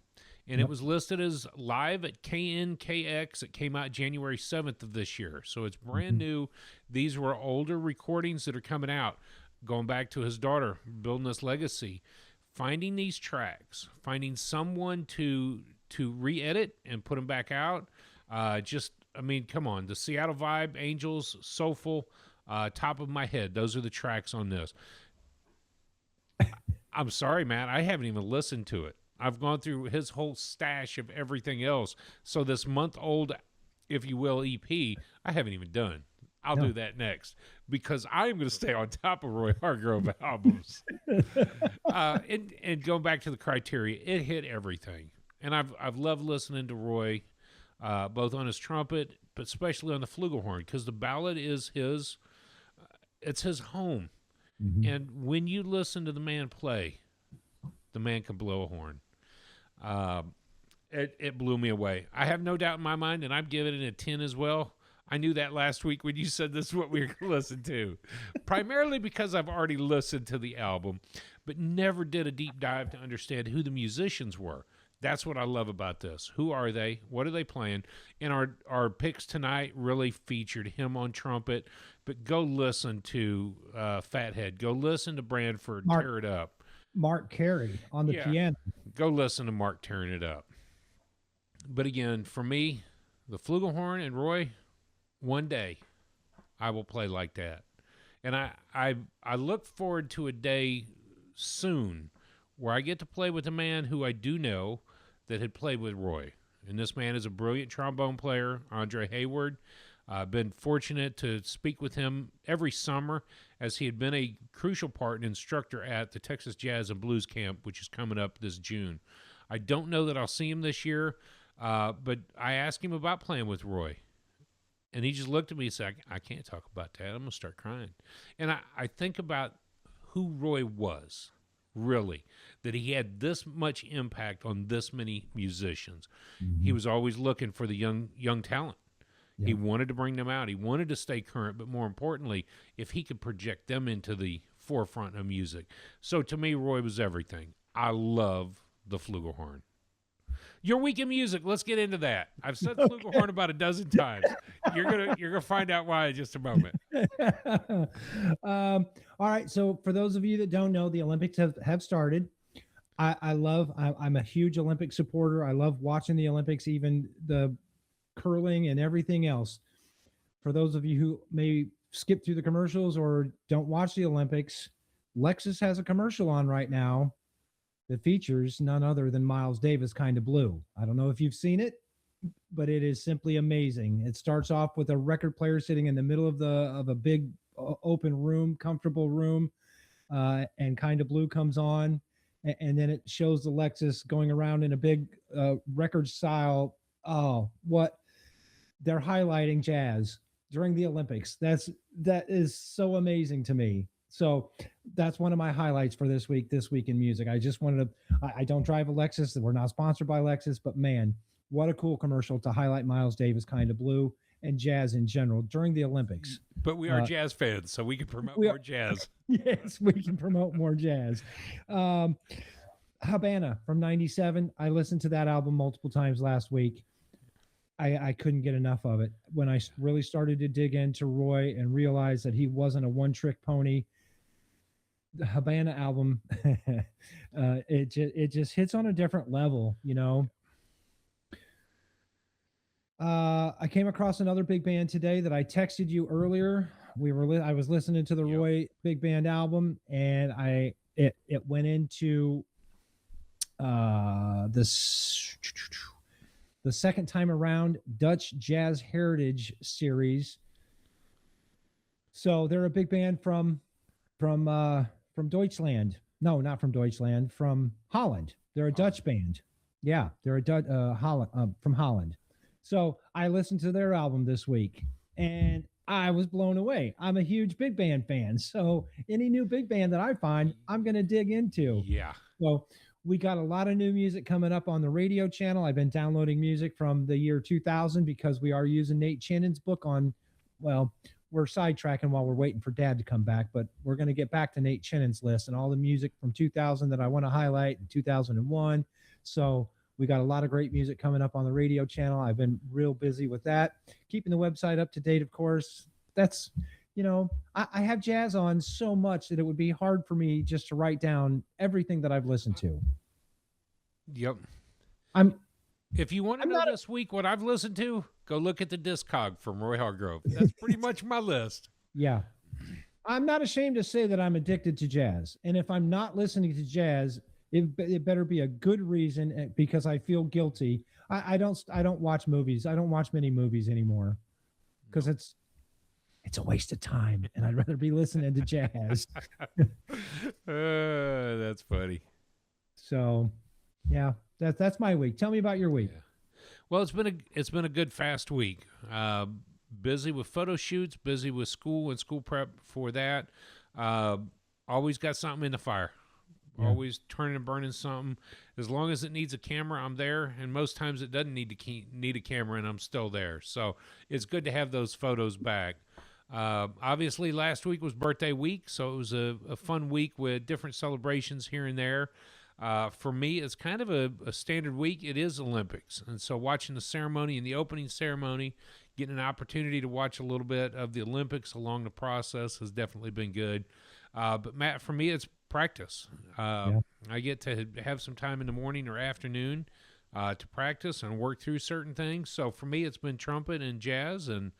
and it was listed as live at KNKX. It came out January 7th of this year, so it's brand new. These were older recordings that are coming out, going back to his daughter, building this legacy. Finding these tracks, finding someone to re-edit and put them back out. Come on, the Seattle Vibe, Angels, Soulful, top of my head. Those are the tracks on this. I'm sorry, Matt, I haven't even listened to it. I've gone through his whole stash of everything else. So this month-old, if you will, EP, I haven't even done. I'll do that next because I'm going to stay on top of Roy Hargrove albums. And going back to the criteria, it hit everything. And I've loved listening to Roy, both on his trumpet, but especially on the Flugelhorn, because the ballad is it's his home. Mm-hmm. And when you listen to the man play, the man can blow a horn. It blew me away. I have no doubt in my mind, and I'm giving it a 10 as well. I knew that last week when you said this is what we were going to listen to. Primarily because I've already listened to the album, but never did a deep dive to understand who the musicians were. That's what I love about this. Who are they? What are they playing? And our picks tonight really featured him on trumpet, but go listen to Fathead. Go listen to Branford, Tear It Up. Mark Carey on the piano. Go listen to Mark tearing it up. But again, for me, the Flugelhorn and Roy, one day I will play like that. And I look forward to a day soon where I get to play with a man who I do know that had played with Roy. And this man is a brilliant trombone player, Andre Hayward. I've been fortunate to speak with him every summer as he had been a crucial part and instructor at the Texas Jazz and Blues Camp, which is coming up this June. I don't know that I'll see him this year, but I asked him about playing with Roy. And he just looked at me and said, I can't talk about that. I'm going to start crying. And I think about who Roy was, really, that he had this much impact on this many musicians. Mm-hmm. He was always looking for the young talent. Yeah. He wanted to bring them out. He wanted to stay current, but more importantly, if he could project them into the forefront of music. So to me, Roy was everything. I love the Flugelhorn. Your week in music. Let's get into that. I've said Flugelhorn about a dozen times. You're gonna find out why in just a moment. All right. So for those of you that don't know, the Olympics have started. I'm a huge Olympic supporter. I love watching the Olympics, even the curling and everything else. For those of you who may skip through the commercials or don't watch the Olympics, Lexus has a commercial on right now that features none other than Miles Davis, Kind of Blue. I don't know if you've seen it, but it is simply amazing. It starts off with a record player sitting in the middle of a big open room, comfortable room, and Kind of Blue comes on, and then it shows the Lexus going around in a big record style. Oh, what they're highlighting jazz during the Olympics. That is so amazing to me. So that's one of my highlights for this week in music. I just wanted to, I don't drive a Lexus. We're not sponsored by Lexus, but man, what a cool commercial to highlight Miles Davis, Kind of Blue, and jazz in general during the Olympics. But we are jazz fans, so we can promote more jazz. Yes, we can promote more jazz. Habana from 97. I listened to that album multiple times last week. I couldn't get enough of it. When I really started to dig into Roy and realize that he wasn't a one-trick pony, the Habana album, it just hits on a different level, you know. I came across another big band today that I texted you earlier. I was listening to the Roy Big Band album, and it went into the second time around Dutch Jazz Heritage Series. So they're a big band from Deutschland. No, not from Deutschland, from Holland. They're a Dutch band. Yeah, they're from Holland. So I listened to their album this week, and I was blown away. I'm a huge big band fan, so any new big band that I find, I'm going to dig into. Yeah. So we got a lot of new music coming up on the radio channel. I've been downloading music from the year 2000 because we are using Nate Chinnon's book on, well, we're sidetracking while we're waiting for Dad to come back, but we're going to get back to Nate Chinnon's list and all the music from 2000 that I want to highlight in 2001. So we got a lot of great music coming up on the radio channel. I've been real busy with that. Keeping the website up to date, of course. That's, you know, I have jazz on so much that it would be hard for me just to write down everything that I've listened to. Yep. If you want to know this week what I've listened to, go look at the Discog from Roy Hargrove. That's pretty much my list. Yeah. I'm not ashamed to say that I'm addicted to jazz. And if I'm not listening to jazz, it better be a good reason, because I feel guilty. I don't watch movies. I don't watch many movies anymore because it's a waste of time, and I'd rather be listening to jazz. That's funny. So, yeah, that's my week. Tell me about your week. Yeah. Well, it's been a good fast week. Busy with photo shoots, busy with school and school prep for that. Always got something in the fire. Yeah. Always turning and burning something. As long as it needs a camera, I'm there. And most times it doesn't need a camera, and I'm still there. So it's good to have those photos back. Obviously, last week was birthday week, so it was a fun week with different celebrations here and there. For me, it's kind of a standard week. It is Olympics. And so watching the ceremony and the opening ceremony, getting an opportunity to watch a little bit of the Olympics along the process has definitely been good. But, Matt, for me, it's practice. I get to have some time in the morning or afternoon to practice and work through certain things. So for me, it's been trumpet and jazz and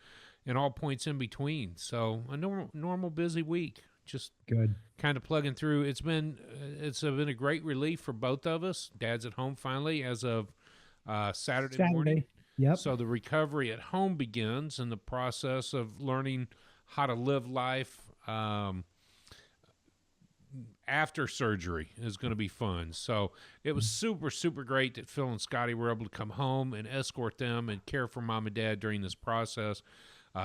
all points in between. So a normal busy week. Just good, kind of plugging through. It's been a great relief for both of us. Dad's at home finally as of Saturday morning. Yep. So the recovery at home begins, and the process of learning how to live life after surgery is going to be fun. So it was super, super great that Phil and Scotty were able to come home and escort them and care for Mom and Dad during this process.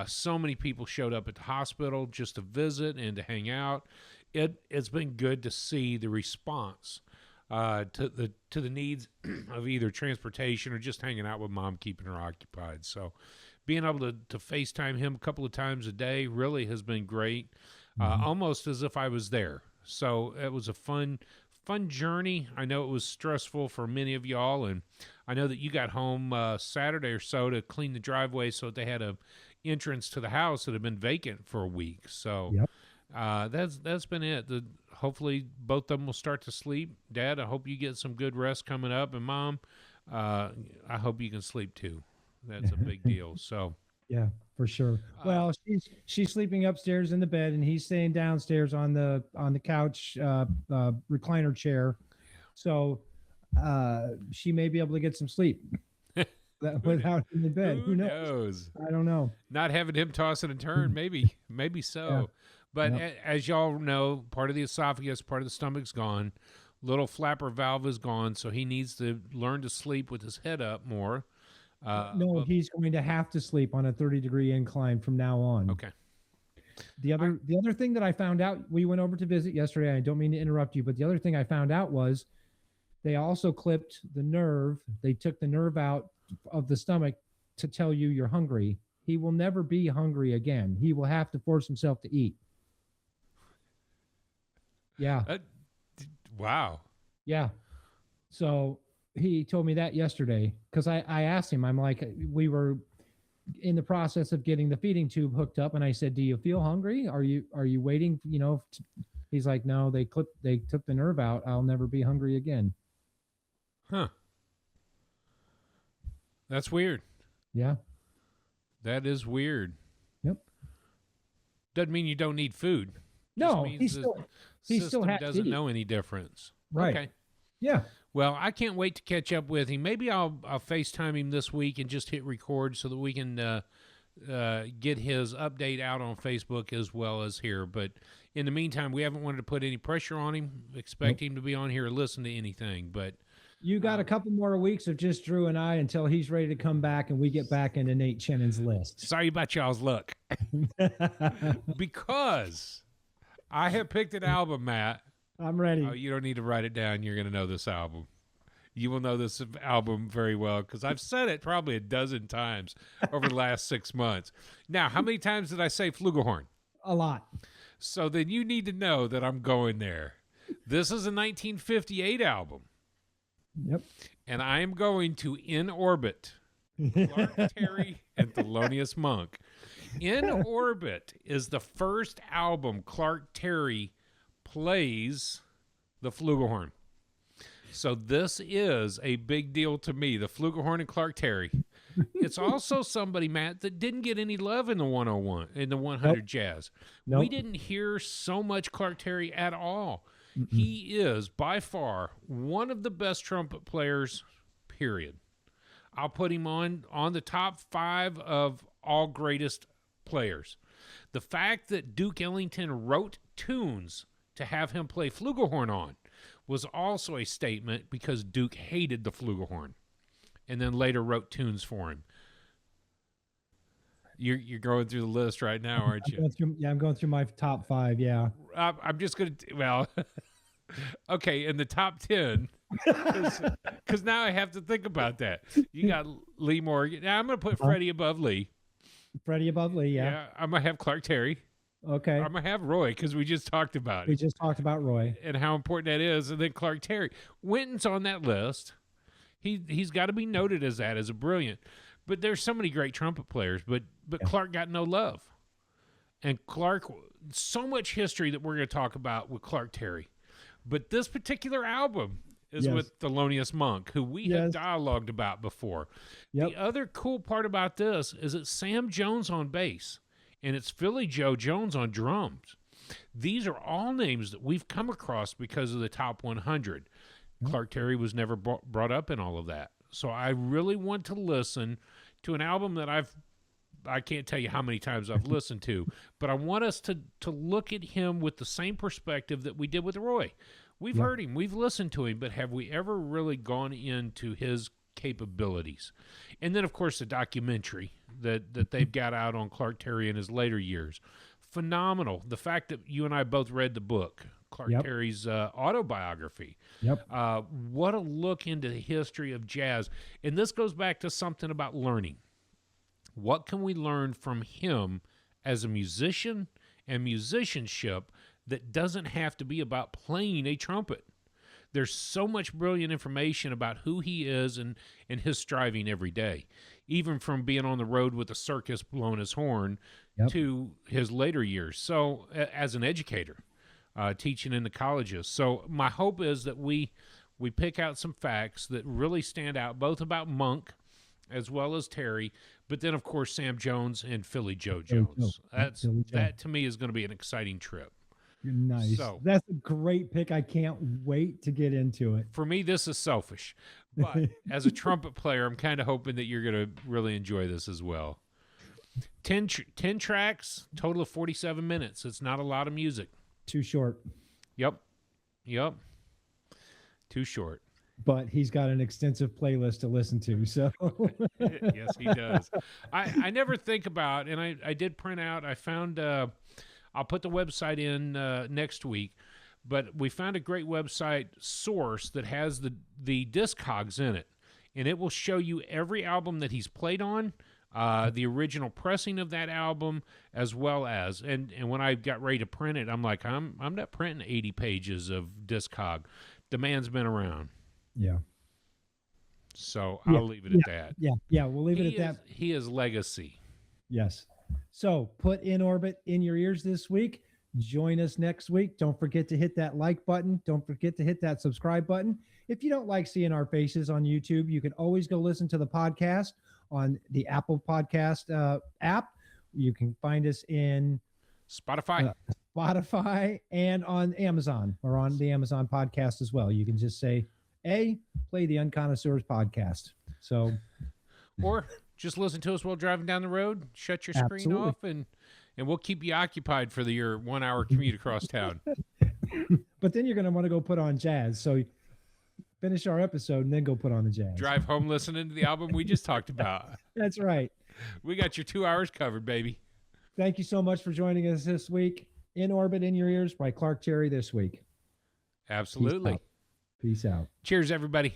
So many people showed up at the hospital just to visit and to hang out. It's been good to see the response to the needs of either transportation or just hanging out with Mom, keeping her occupied. So being able to FaceTime him a couple of times a day really has been great, almost as if I was there. So it was a fun journey. I know it was stressful for many of y'all, and I know that you got home Saturday or so to clean the driveway so that they had a entrance to the house that had been vacant for a week. So that's been it. Hopefully both of them will start to sleep. Dad, I hope you get some good rest coming up, and Mom, I hope you can sleep too. That's a big deal. So yeah, for sure. Well, she's sleeping upstairs in the bed, and he's staying downstairs on the couch recliner chair. So she may be able to get some sleep without in the bed. Who knows? I don't know. Not having him toss and turn, maybe so. Yeah. But as y'all know, part of the esophagus, part of the stomach's gone. Little flapper valve is gone, so he needs to learn to sleep with his head up more. No, he's going to have to sleep on a 30-degree incline from now on. Okay. The other thing that I found out, we went over to visit yesterday. I don't mean to interrupt you, but the other thing I found out was they also clipped the nerve. They took the nerve out of the stomach to tell you you're hungry. He will never be hungry again. He will have to force himself to eat. Yeah. Wow. Yeah. So he told me that yesterday because I asked him, I'm like, we were in the process of getting the feeding tube hooked up, and I said, do you feel hungry? Are you waiting? He's like, no, they took the nerve out. I'll never be hungry again. Huh. That's weird. Yeah. That is weird. Yep. Doesn't mean you don't need food. No, he still doesn't know any difference. Right. Okay. Yeah. Well, I can't wait to catch up with him. Maybe I'll FaceTime him this week and just hit record so that we can get his update out on Facebook as well as here. But in the meantime, we haven't wanted to put any pressure on him. Expect him to be on here or listen to anything. But you got a couple more weeks of just Drew and I until he's ready to come back and we get back into Nate Chennon's list. Sorry about y'all's luck. Because I have picked an album, Matt. I'm ready. Oh, you don't need to write it down. You're going to know this album. You will know this album very well because I've said it probably a dozen times over the last 6 months. Now, how many times did I say Flugelhorn? A lot. So then you need to know that I'm going there. This is a 1958 album. Yep. And I am going to In Orbit, Clark Terry and Thelonious Monk. In Orbit is the first album Clark Terry plays the Flugelhorn. So this is a big deal to me, the Flugelhorn and Clark Terry. It's also somebody, Matt, that didn't get any love in the 101, in the 100 Jazz. Nope. We didn't hear so much Clark Terry at all. Mm-mm. He is, by far, one of the best trumpet players, period. I'll put him on the top 5 of all greatest players. The fact that Duke Ellington wrote tunes to have him play Flugelhorn on was also a statement, because Duke hated the Flugelhorn and then later wrote tunes for him. You're going through the list right now, aren't you? I'm going through my top 5, yeah. I'm just going to, well, okay, in the top 10, because now I have to think about that. You got Lee Morgan. Now I'm going to put Freddie above Lee. Freddie above Lee, yeah. I'm going to have Clark Terry. Okay. I'm going to have Roy, because we just talked about it. We just talked about Roy. And how important that is. And then Clark Terry. Wynton's on that list. He's got to be noted as that, as a brilliant. But there's so many great trumpet players, but Clark got no love. And Clark, so much history that we're going to talk about with Clark Terry. But this particular album is with Thelonious Monk, who we have dialogued about before. The other cool part about this is it's Sam Jones on bass, and it's Philly Joe Jones on drums. These are all names that we've come across because of the Top 100. Clark Terry was never brought up in all of that. So I really want to listen to an album that I can't tell you how many times I've listened to, but I want us to look at him with the same perspective that we did with Roy. We've heard him, we've listened to him, but have we ever really gone into his capabilities? And then, of course, the documentary that they've got out on Clark Terry in his later years. Phenomenal. The fact that you and I both read the book, Clark Terry's autobiography. What a look into the history of jazz. And this goes back to something about learning. What can we learn from him as a musician and musicianship that doesn't have to be about playing a trumpet? There's so much brilliant information about who he is and his striving every day, even from being on the road with a circus blowing his horn to his later years. So as an educator, teaching in the colleges. So my hope is that we pick out some facts that really stand out, both about Monk as well as Terry, but then, of course, Sam Jones and Philly Joe Jones. That, to me, is going to be an exciting trip. Nice. So, that's a great pick. I can't wait to get into it. For me, this is selfish. But as a trumpet player, I'm kind of hoping that you're going to really enjoy this as well. 10 tracks, total of 47 minutes. It's not a lot of music. Too short. Yep. Too short. But he's got an extensive playlist to listen to, so. Yes, he does. I never think about, and I did print out, I found, I'll put the website in next week, but we found a great website source that has the Discogs in it, and it will show you every album that he's played on, the original pressing of that album, as well as, and when I got ready to print it, I'm like, I'm not printing 80 pages of Discog. The man's been around. Yeah. So I'll leave it at that. Yeah, we'll leave it at that. He is legacy. Yes. So put In Orbit in your ears this week. Join us next week. Don't forget to hit that like button. Don't forget to hit that subscribe button. If you don't like seeing our faces on YouTube, you can always go listen to the podcast on the Apple Podcast app. You can find us in Spotify and on Amazon, or on the Amazon podcast as well. You can just say, play the Unconnoisseurs podcast. So, or just listen to us while driving down the road. Shut your screen off, and we'll keep you occupied for your 1 hour commute across town. But then you're going to want to go put on jazz. So finish our episode and then go put on the jazz. Drive home listening to the album we just talked about. That's right. We got your 2 hours covered, baby. Thank you so much for joining us this week. In Orbit in Your Ears by Clark Terry this week. Absolutely. Peace out. Cheers, everybody.